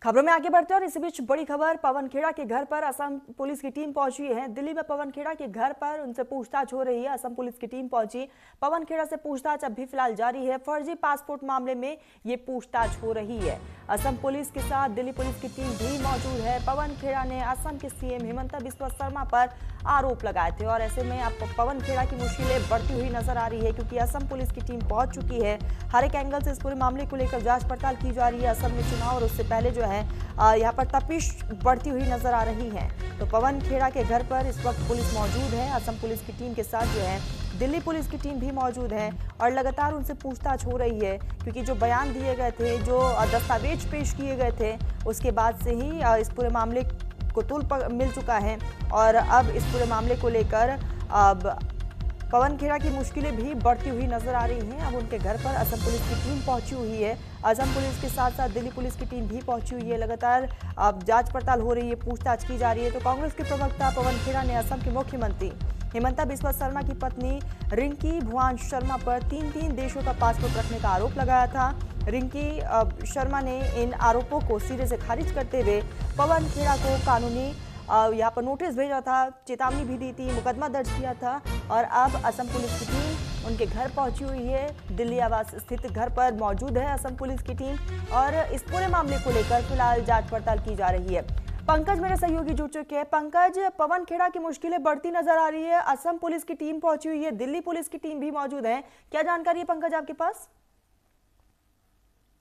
खबरों में आगे बढ़ते हैं और इसी बीच बड़ी खबर, पवन खेड़ा के घर पर असम पुलिस की टीम पहुंची है। दिल्ली में पवन खेड़ा के घर पर उनसे पूछताछ हो रही है। असम पुलिस की टीम पहुंची, पवन खेड़ा से पूछताछ अब भी फिलहाल जारी है। फर्जी पासपोर्ट मामले में ये पूछताछ हो रही है। असम पुलिस के साथ दिल्ली पुलिस की टीम भी मौजूद है। पवन खेड़ा ने असम के सीएम हिमंता बिस्वा शर्मा पर आरोप लगाए थे और ऐसे में अब पवन खेड़ा की मुश्किलें बढ़ती हुई नजर आ रही है, क्योंकि असम पुलिस की टीम पहुंच चुकी है। हर एक एंगल से इस पूरे मामले को लेकर जांच पड़ताल की जा रही है। असम में चुनाव और उससे पहले जो है यहाँ पर तपिश बढ़ती हुई नजर आ रही है। तो पवन खेड़ा के घर पर इस वक्त पुलिस मौजूद है। असम पुलिस की टीम के साथ जो है दिल्ली पुलिस की टीम भी मौजूद है और लगातार उनसे पूछताछ हो रही है, क्योंकि जो बयान दिए गए थे, जो दस्तावेज पेश किए गए थे, उसके बाद से ही इस पूरे मामले को तूल मिल चुका है। और अब इस पूरे मामले को लेकर अब पवन खेड़ा की मुश्किलें भी बढ़ती हुई नजर आ रही हैं। अब उनके घर पर असम पुलिस की टीम पहुंची हुई है। असम पुलिस के साथ साथ दिल्ली पुलिस की टीम भी पहुंची हुई है। लगातार अब जांच पड़ताल हो रही है, पूछताछ की जा रही है। तो कांग्रेस के प्रवक्ता पवन खेड़ा ने असम के मुख्यमंत्री हिमंता बिस्वा शर्मा की पत्नी रिंकी भुवन शर्मा पर तीन देशों का पासपोर्ट रखने का आरोप लगाया था। रिंकी शर्मा ने इन आरोपों को सिरे से खारिज करते हुए पवन खेड़ा को कानूनी यहाँ पर नोटिस भेजा था, चेतावनी भी दी थी, मुकदमा दर्ज किया था। और अब असम पुलिस की टीम उनके घर पहुंची हुई है। दिल्ली आवास स्थित घर पर मौजूद है असम पुलिस की टीम और इस पूरे मामले को लेकर फिलहाल जांच पड़ताल की जा रही है। पंकज मेरे सहयोगी जुड़ चुके हैं। पंकज, पवन खेड़ा की मुश्किलें बढ़ती नजर आ रही है। असम पुलिस की टीम पहुंची हुई है, दिल्ली पुलिस की टीम भी मौजूद है। क्या जानकारी है पंकज आपके पास?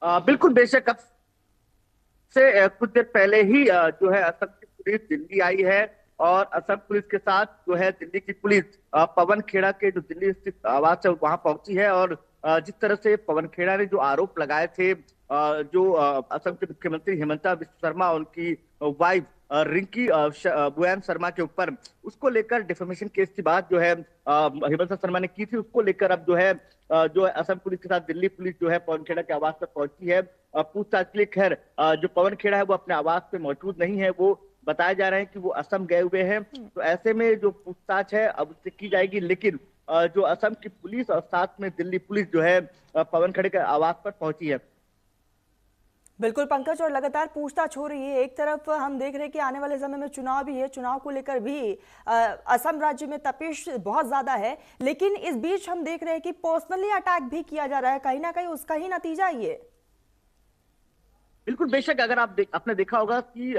बिल्कुल, बेशक। अब से कुछ देर पहले ही जो है असम की पुलिस दिल्ली आई है और असम पुलिस के साथ जो है दिल्ली की पुलिस पवन खेड़ा के जो दिल्ली स्थित आवास है वहां पहुंची है। और जिस तरह से पवन खेड़ा ने जो आरोप लगाए थे, जो असम के मुख्यमंत्री हिमंता बिस्वा शर्मा, उनकी वाइफ रिंकी भुवन शर्मा के ऊपर, उसको लेकर डिफेमेशन केस की बात जो है हिमंता शर्मा ने की थी, उसको लेकर अब जो है असम पुलिस के साथ दिल्ली पुलिस जो है पवन खेड़ा के आवास पर पहुंची है पूछताछ के लिए। खैर, जो पवन खेड़ा है वो अपने आवास पे मौजूद नहीं है, वो बताया जा रहा है कि वो असम गए हुए हैं। तो ऐसे में जो पूछताछ है अब उससे की जाएगी, लेकिन जो असम की पुलिस और साथ में दिल्ली पुलिस जो है पवन खेड़े के आवास पर पहुंची है। बिल्कुल पंकज, और लगातार पूछताछ हो रही है। एक तरफ हम देख रहे हैं कि आने वाले समय में चुनाव भी है, चुनाव को लेकर भी असम राज्य में तपिश बहुत ज्यादा है, लेकिन इस बीच हम देख रहे हैं कि पर्सनली अटैक भी किया जा रहा है। कहीं ना कहीं उसका ही नतीजा ये। बिल्कुल, बेशक। अगर आपने देखा होगा कि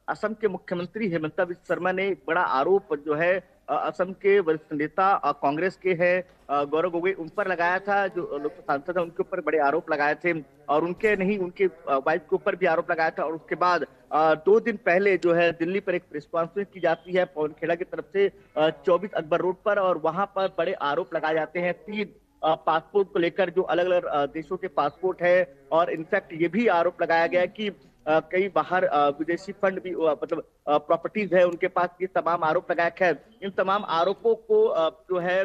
असम के मुख्यमंत्री हिमंता बिस्वा शर्मा ने एक बड़ा आरोप जो है असम के वरिष्ठ नेता कांग्रेस के हैं गौरव गोगोई, उन पर लगाया था। जो लोकसभा सांसद है उनके ऊपर बड़े आरोप लगाए थे और उनके नहीं, उनके वाइफ के ऊपर भी आरोप लगाया था। और उसके बाद 2 दिन पहले जो है दिल्ली पर एक प्रेस कॉन्फ्रेंस की जाती है पवन खेड़ा की तरफ से 24 अकबर रोड पर, और वहां पर बड़े आरोप लगाए जाते हैं 3 पासपोर्ट को लेकर, जो अलग अलग देशों के पासपोर्ट है। और इनफैक्ट ये भी आरोप लगाया गया कि कई बाहर विदेशी फंड भी मतलब प्रॉपर्टीज है उनके पास, ये तमाम आरोप लगाया। खैर, इन तमाम आरोपों को जो है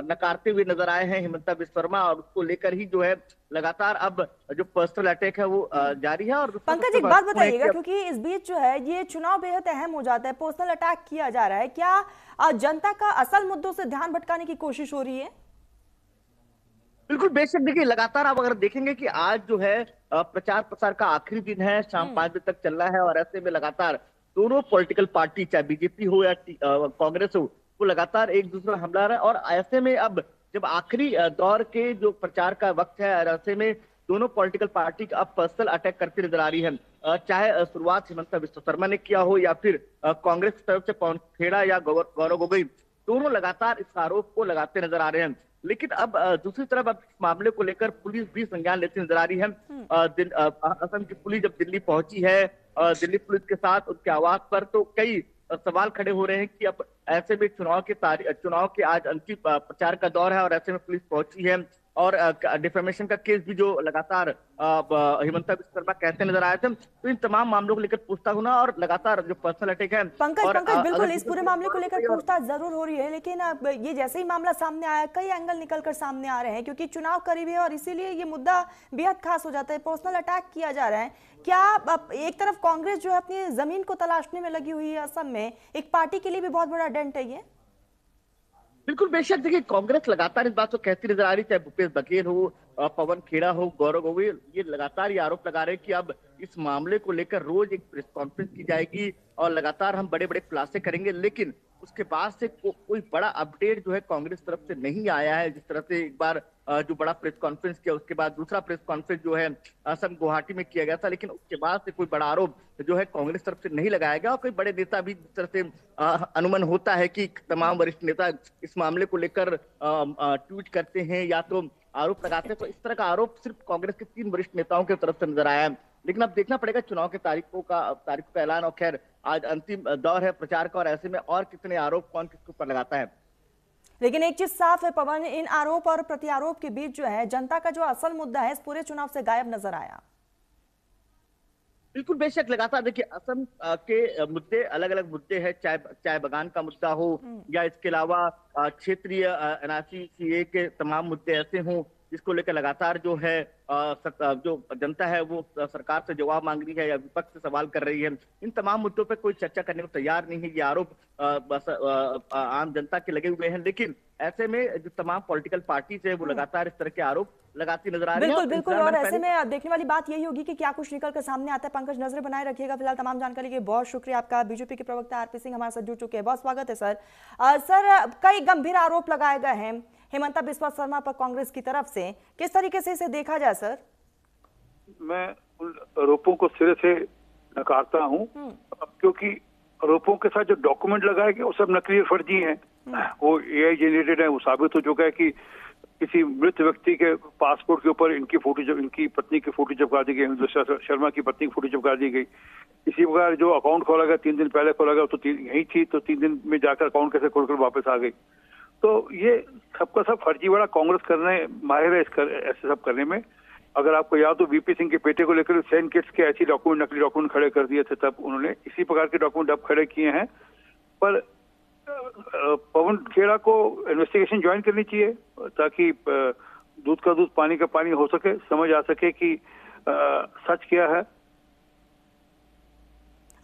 नकारते हुए नजर आए हैं हिमंता बिस्वा शर्मा, और उसको लेकर ही जो है लगातार अब जो पर्सनल अटैक है वो जारी है। और पंकज एक बात बताइएगा, क्योंकि इस बीच जो है ये चुनाव बेहद अहम हो जाता है, पर्सनल अटैक किया जा रहा है, क्या जनता का असल मुद्दों से ध्यान भटकाने की कोशिश हो रही है? बिल्कुल, बेशक। देखिए, लगातार आप अगर देखेंगे कि आज जो है प्रचार प्रसार का आखिरी दिन है, शाम 5 बजे तक चल रहा है, और ऐसे में लगातार दोनों पॉलिटिकल पार्टी, चाहे बीजेपी हो या कांग्रेस हो, वो लगातार एक दूसरे पर हमला रहा है। और ऐसे में अब जब आखिरी दौर के जो प्रचार का वक्त है, और ऐसे में दोनों पॉलिटिकल पार्टी अब पर्सनल अटैक करती नजर आ रही है। चाहे शुरुआत हिमंता बिस्वा शर्मा ने किया हो या फिर कांग्रेस की तरफ से पवन खेड़ा या गौरव गोगोई, दोनों लगातार इस आरोप को लगाते नजर आ रहे हैं। लेकिन अब दूसरी तरफ अब इस मामले को लेकर पुलिस भी संज्ञान लेती नजर आ रही है। असम की पुलिस जब दिल्ली पहुंची है, दिल्ली पुलिस के साथ उनके आवास पर, तो कई सवाल खड़े हो रहे हैं कि अब ऐसे में चुनाव के आज अंतिम प्रचार का दौर है, और ऐसे में पुलिस पहुंची है। और डिफेमेशन का केस भी जो लगातार हिमंता बिस्वा शर्मा कहते नजर आए थे, तो इन तमाम मामलों को लेकर पूछताछ होना और लगातार जो पर्सनल अटैक है। पंकज बिल्कुल इस पूरे मामले को लेकर पूछताछ जरूर हो रही है, लेकिन अब ये जैसे ही मामला सामने आया, कई एंगल निकलकर सामने आ रहे हैं, क्योंकि चुनाव करीब है और इसीलिए ये मुद्दा बेहद खास हो जाता है। पर्सनल अटैक किया जा रहा है। क्या एक तरफ कांग्रेस जो है अपनी जमीन को तलाशने में लगी हुई है असम में, एक पार्टी के लिए भी बहुत बड़ा डेंट है ये? बिल्कुल बेशक देखिए, कांग्रेस लगातार इस बात को कहती नजर आ रही, चाहे भूपेश बघेल हो, पवन खेड़ा हो, गौरव गोगोई, ये लगातार ये आरोप लगा रहे हैं कि अब इस मामले को लेकर रोज एक प्रेस कॉन्फ्रेंस की जाएगी और लगातार हम बड़े बड़े खुलासे करेंगे, लेकिन उसके बाद से कोई बड़ा अपडेट जो है कांग्रेस तरफ से नहीं आया है। जिस तरह से एक बार जो बड़ा प्रेस कॉन्फ्रेंस किया, उसके बाद दूसरा प्रेस कॉन्फ्रेंस जो है असम गुवाहाटी में किया गया था, लेकिन उसके बाद से कोई बड़ा आरोप जो है कांग्रेस तरफ से नहीं लगाया गया। और कोई बड़े नेता भी जिस तरह से अनुमान होता है कि तमाम वरिष्ठ नेता इस मामले को लेकर ट्वीट करते हैं या तो आरोप लगाते हैं, तो इस तरह का आरोप सिर्फ कांग्रेस के 3 वरिष्ठ नेताओं की तरफ से नजर आया है। लेकिन अब देखना पड़ेगा चुनाव के तारीखों का ऐलान, और खैर आज अंतिम दौर है प्रचार का, और ऐसे में और कितने आरोप कौन किसके ऊपर लगाता है। लेकिन एक चीज साफ है पवन, इन आरोप और प्रत्यारोप के बीच जो है जनता का जो असल मुद्दा है इस पूरे चुनाव से गायब नजर आया। बिल्कुल बेशक, लगातार देखिए असम के मुद्दे, अलग अलग मुद्दे हैं, चाय चाय बगान का मुद्दा हो या इसके अलावा क्षेत्रीय एनआरसी सीए के तमाम मुद्दे ऐसे हों जिसको लेकर लगातार जो है जो जनता है वो सरकार से जवाब मांग रही है या विपक्ष से सवाल कर रही है। इन तमाम मुद्दों पर कोई चर्चा करने को तैयार नहीं है। ये आरोप बस आम जनता के लगे हुए हैं, लेकिन ऐसे में जो तमाम पॉलिटिकल पार्टी है वो लगातार इस तरह के आरोप लगाती नजर आ रही है। बिल्कुल बिल्कुल, और ऐसे में देखने वाली बात यही होगी कि क्या कुछ निकल कर सामने आता है। पंकज, नजर बनाए रखिएगा। फिलहाल तमाम जानकारी के लिए बहुत शुक्रिया आपका। बीजेपी के प्रवक्ता आरपी सिंह हमारे साथ जुड़ चुके हैं, बहुत स्वागत है सर। सर, कई गंभीर आरोप लगाए गए हैं हेमंता बिस्वा शर्मा पर कांग्रेस की तरफ से, किस तरीके से इसे देखा जाए सर? मैं उन आरोपों को सिरे से नकारता हूं, क्योंकि आरोपों के साथ जो डॉक्यूमेंट लगाए गए वो सब नकली और फर्जी हैं। वो एआई जनरेटेड है। वो साबित हो चुका है कि किसी मृत व्यक्ति के पासपोर्ट के ऊपर इनकी पत्नी की फोटो चिपका दी गई, हिमंता शर्मा की पत्नी की फोटो चिपका दी गई। इसी प्रकार जो अकाउंट खोला गया 3 दिन पहले खोला गया, तो यही थी, तो 3 दिन में जाकर अकाउंट कैसे खोलकर वापस आ गई। तो ये सबका सब फर्जीवाड़ा कांग्रेस करने माहिर है, ऐसे सब करने में। अगर आपको याद हो, वीपी सिंह के बेटे को लेकर सेन किट्स के ऐसी डॉक्यूमेंट, नकली डॉक्यूमेंट खड़े कर दिए थे, तब उन्होंने इसी प्रकार के डॉक्यूमेंट अब खड़े किए हैं। पर पवन खेड़ा को इन्वेस्टिगेशन ज्वाइन करनी चाहिए, ताकि दूध का दूध पानी का पानी हो सके, समझ आ सके कि सच क्या है।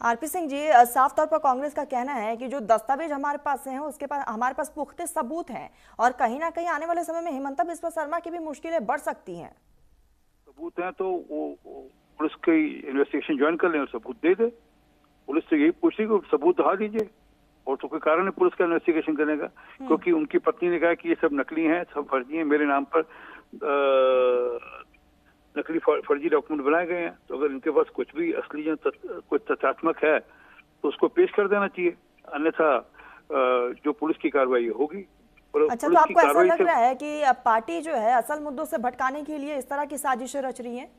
आरपी सिंह जी, साफ तौर पर कांग्रेस का कहना है कि जो दस्तावेज हमारे पास हैं उसके पास हमारे पास पुख्ते सबूत हैं, और कहीं ना कहीं आने वाले समय में हेमंता बिस्वा शर्मा की भी मुश्किलें बढ़ सकती हैं। सबूत हैं तो वो पुलिस की इन्वेस्टिगेशन ज्वाइन कर लें और सबूत दे दे। पुलिस से यही पूछ रही कि सबूत दिखा दीजिए, और तो कोई कारण है पुलिस का इन्वेस्टिगेशन करने का, क्योंकि उनकी पत्नी ने कहा कि ये सब नकली हैं, सब फर्जी हैं, मेरे नाम पर नकली फर्जी डॉक्यूमेंट बनाए गए हैं। तो अगर इनके पास कुछ भी असली कुछ तथ्यात्मक है तो उसको पेश कर देना चाहिए, अन्यथा जो पुलिस की कार्रवाई होगी। अच्छा, तो आपको ऐसा लग रहा है कि पार्टी जो है असल मुद्दों से भटकाने के लिए इस तरह की साजिशें रच रही है?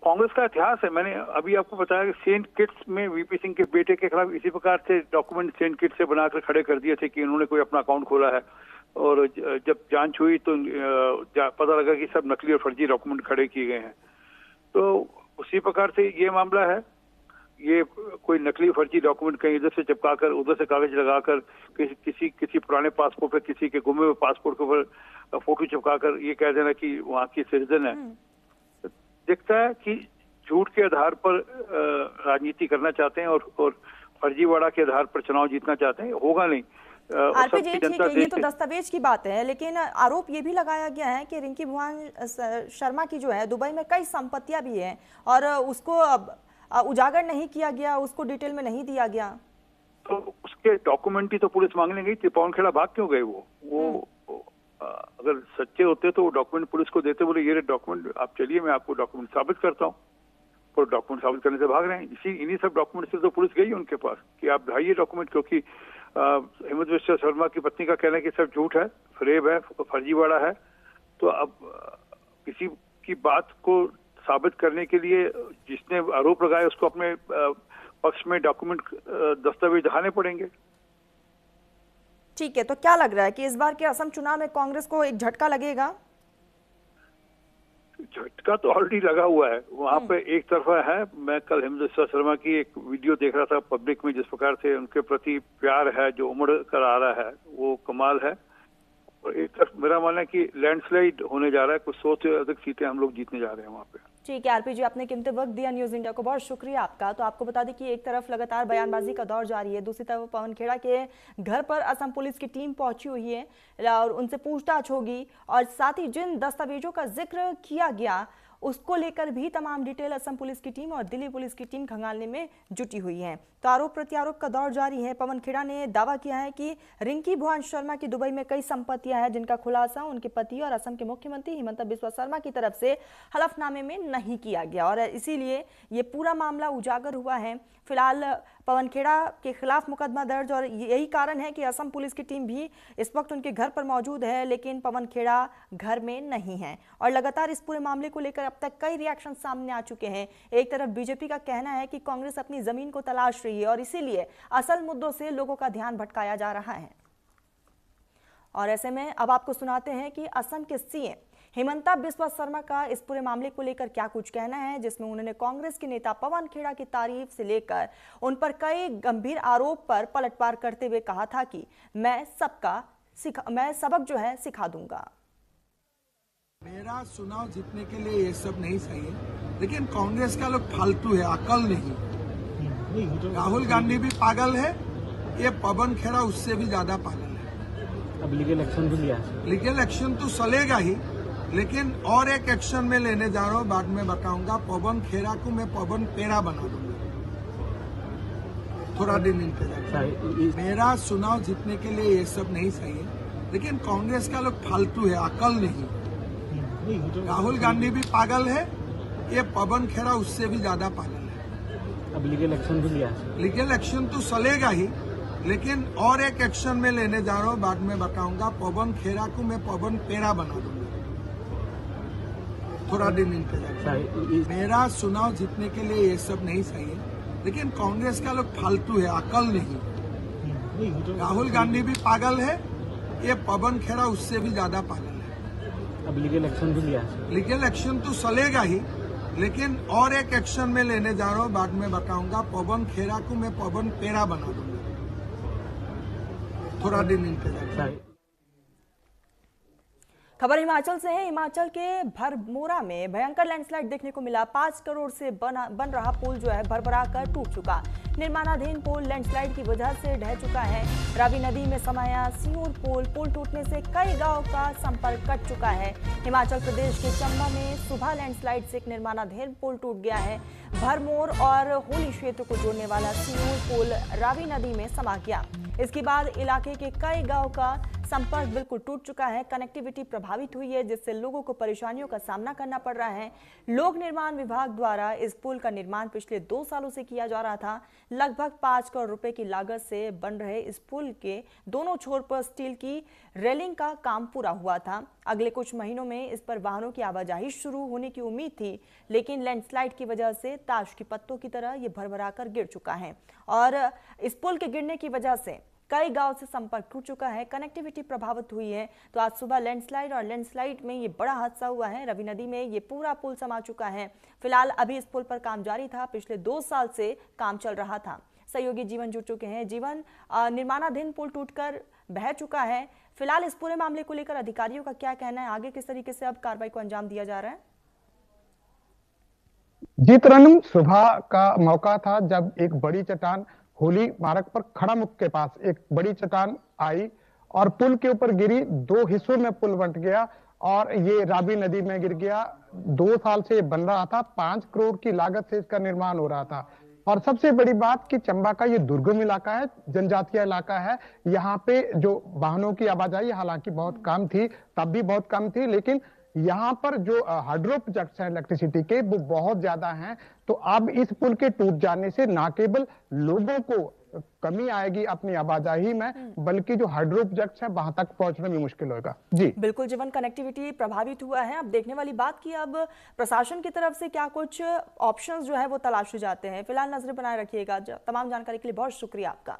कांग्रेस का इतिहास है। मैंने अभी आपको बताया कि सेंट किट्स में वीपी सिंह के बेटे के खिलाफ इसी प्रकार से डॉक्यूमेंट सेंट किट्स से बनाकर खड़े कर दिए थे कि इन्होंने कोई अपना अकाउंट खोला है, और जब जांच हुई तो पता लगा कि सब नकली और फर्जी डॉक्यूमेंट खड़े किए गए हैं। तो उसी प्रकार से ये मामला है। ये कोई नकली फर्जी डॉक्यूमेंट कहीं इधर से चिपकाकर उधर से कागज लगाकर किसी पुराने पासपोर्ट पे, किसी के गुमे हुए पासपोर्ट के ऊपर फोटो चिपकाकर ये कह देना कि वहाँ की सिटीजन है। दिखता है कि झूठ के आधार पर राजनीति करना चाहते हैं और फर्जीवाड़ा के आधार पर चुनाव जीतना चाहते हैं। होगा नहीं। आरपी जी, ठीक है, ये तो दस्तावेज की बात है, लेकिन आरोप ये भी लगाया गया है कि रिंकी भुवन शर्मा की जो है दुबई में कई संपत्तियां भी हैं और उसको उजागर नहीं किया गया, उसको डिटेल में नहीं दिया गया। तो उसके डॉक्यूमेंट ही तो पुलिस मांगने गई थी। पवन खेड़ा भाग क्यों गए? वो अगर सच्चे होते तो वो डॉक्यूमेंट पुलिस को देते, बोले ये डॉक्यूमेंट आप चलिए मैं आपको डॉक्यूमेंट साबित करता हूँ। और डॉक्यूमेंट साबित करने से भाग रहे हैं। इन्हीं सब डॉक्यूमेंट से तो पुलिस गई उनके पास कि आप दिखाइए डॉक्यूमेंट, क्योंकि हेमंता बिस्वा शर्मा की पत्नी का कहना है कि सब झूठ है, फरेब है, फर्जीवाड़ा है। तो अब किसी की बात को साबित करने के लिए जिसने आरोप लगाया उसको अपने पक्ष में डॉक्यूमेंट दस्तावेज दिखाने पड़ेंगे। ठीक है, तो क्या लग रहा है कि इस बार के असम चुनाव में कांग्रेस को एक झटका लगेगा? झटका तो ऑलरेडी लगा हुआ है। वहाँ पे एक तरफा है। मैं कल हेमंता बिस्वा शर्मा की एक वीडियो देख रहा था पब्लिक में, जिस प्रकार से उनके प्रति प्यार है जो उमड़ कर आ रहा है वो कमाल है। और एक तरफ मेरा मानना है कि लैंडस्लाइड होने जा रहा है, कुछ 100 से अधिक सीटें हम लोग जीतने जा रहे हैं वहाँ पे। ठीक है आरपी जी, आपने कीमती वक्त दिया न्यूज इंडिया को, बहुत शुक्रिया आपका। तो आपको बता दें कि एक तरफ लगातार बयानबाजी का दौर जारी है, दूसरी तरफ पवन खेड़ा के घर पर असम पुलिस की टीम पहुंची हुई है और उनसे पूछताछ होगी और साथ ही जिन दस्तावेजों का जिक्र किया गया उसको लेकर भी तमाम डिटेल असम पुलिस की टीम और दिल्ली पुलिस की टीम खंगालने में जुटी हुई है। तो आरोप प्रत्यारोप का दौर जारी है। पवन खेड़ा ने दावा किया है कि रिंकी भुवन शर्मा की दुबई में कई संपत्तियां हैं जिनका खुलासा उनके पति और असम के मुख्यमंत्री हिमंता बिस्वा शर्मा की तरफ से हलफनामे में नहीं किया गया और इसीलिए ये पूरा मामला उजागर हुआ है। फिलहाल पवन खेड़ा के खिलाफ मुकदमा दर्ज और यही कारण है कि असम पुलिस की टीम भी इस वक्त उनके घर पर मौजूद है, लेकिन पवन खेड़ा घर में नहीं है। और लगातार इस पूरे मामले को लेकर अब तक कई रिएक्शन सामने आ चुके हैं। एक तरफ बीजेपी का कहना है कि कांग्रेस अपनी जमीन को तलाश रही है और इसीलिए असल मुद्दों से लोगों का ध्यान भटकाया जा रहा है। और ऐसे में अब आपको सुनाते हैं कि असम के सीएम हिमंता बिस्वा शर्मा का इस पूरे मामले को लेकर क्या कुछ कहना है, जिसमें उन्होंने कांग्रेस के नेता पवन खेड़ा की तारीफ से लेकर उन पर कई गंभीर आरोप पर पलटवार करते हुए कहा था कि मैं सबक जो है सिखा दूंगा। मेरा चुनाव जीतने के लिए ये सब नहीं सही है, लेकिन कांग्रेस का लोग फालतू है, अकल नहीं। राहुल गांधी भी पागल है, ये पवन खेड़ा उससे भी ज्यादा पागल है। अब लीगल एक्शन भी लिया, लीगल एक्शन तो चलेगा ही, लेकिन और एक एक्शन में लेने जा रहा हूँ, बाद में बताऊंगा। पवन खेड़ा को मैं पवन पेड़ा बना दूंगा, थोड़ा दिन इंतजार। मेरा चुनाव जीतने के लिए ये सब नहीं सही है, लेकिन कांग्रेस का लोग फालतू है, अकल नहीं। राहुल गांधी भी पागल है, ये पवन खेड़ा उससे भी ज्यादा पागल है। अब लीगल एक्शन भी लिया, लीगल एक्शन तो चलेगा ही, लेकिन और एक एक्शन में लेने जा रहा हूँ, बाद में बताऊंगा। पवन खेड़ा को मैं पवन पेड़ा बना दूंगा, थोड़ा दिन इंतजार। मेरा चुनाव जीतने के लिए ये सब नहीं सही है, लेकिन कांग्रेस का लोग फालतू है, अकल नहीं। राहुल गांधी भी पागल है, ये पवन खेड़ा उससे भी ज्यादा पागल है। अब लीगल एक्शन भी लिया, लीगल एक्शन तो चलेगा ही, लेकिन और एक एक्शन में लेने जा रहा हूँ, बाद में बताऊंगा। पवन खेड़ा को मैं पवन पेड़ा बना दूंगा, थोड़ा दिन इंतजार। खबर हिमाचल से है। हिमाचल के भरमौरा में भयंकर लैंडस्लाइड देखने को मिला। 5 करोड़ से बन रहा पुल जो है भरभरा कर टूट चुका। निर्माणाधीन पुल लैंडस्लाइड की वजह से ढह चुका है। रावी नदी में समाया सियूर पुल टूटने से कई गांव का संपर्क कट चुका है। हिमाचल प्रदेश के चंबा में सुबह लैंडस्लाइड से एक निर्माणाधीन पुल टूट गया है। भरमौर और होली क्षेत्र को जोड़ने वाला सियूर पुल रावी नदी में समा गया। इसके बाद इलाके के कई गांव का संपर्क बिल्कुल टूट चुका है। कनेक्टिविटी प्रभावित हुई है, जिससे लोगों को परेशानियों का सामना करना पड़ रहा है। लोक निर्माण विभाग द्वारा इस पुल का निर्माण पिछले 2 सालों से किया जा रहा था। लगभग 5 करोड़ रुपए की लागत से बन रहे इस पुल के दोनों छोर पर स्टील की रेलिंग का काम पूरा हुआ था। अगले कुछ महीनों में इस पर वाहनों की आवाजाही शुरू होने की उम्मीद थी, लेकिन लैंडस्लाइड की वजह से ताश की पत्तों की तरह ये भरभरा कर गिर चुका है और इस पुल के गिरने की वजह से कई गांव से संपर्क टूट चुका है। कनेक्टिविटी प्रभावित हुई है। तो आज सुबह लैंडस्लाइड में ये बड़ा हादसा हुआ है। रवि नदी में ये पूरा पुल समा चुका है। फिलहाल अभी इस पुल पर काम जारी था। पिछले 2 साल से काम चल रहा था। सहयोगी जीवन जुट चुके हैं। जीवन, निर्माणाधीन पुल टूटकर बह चुका है। फिलहाल इस पूरे मामले को लेकर अधिकारियों का क्या कहना है, आगे किस तरीके से अब कार्रवाई को अंजाम दिया जा रहा है? जी तरन्नुम, सुबह का मौका था जब एक बड़ी चट्टान होली मार्ग पर खड़ामुख के पास एक बड़ी चट्टान आई और पुल के ऊपर गिरी। 2 हिस्सों में पुल बंट गया और ये रावी नदी में गिर गया। 2 साल से बन रहा था। 5 करोड़ की लागत से इसका निर्माण हो रहा था। और सबसे बड़ी बात कि चंबा का ये दुर्गम इलाका है, जनजातीय इलाका है। यहाँ पे जो वाहनों की आवाजाही हालांकि बहुत कम थी, तब भी बहुत कम थी, लेकिन यहाँ पर जो हाइड्रो प्रोजेक्ट्स हैं इलेक्ट्रिसिटी के, वो बहुत ज्यादा हैं। तो अब इस पुल के टूट जाने से ना केवल लोगों को कमी आएगी अपनी आवाजाही में, बल्कि जो हाइड्रो प्रोजेक्ट्स हैं वहां तक पहुंचना भी मुश्किल होगा। जी बिल्कुल जीवन, कनेक्टिविटी प्रभावित हुआ है। अब देखने वाली बात कि अब प्रशासन की तरफ से क्या कुछ ऑप्शंस जो है वो तलाशे जाते हैं। फिलहाल नजरें बनाए रखिएगा। तमाम जानकारी के लिए बहुत शुक्रिया आपका।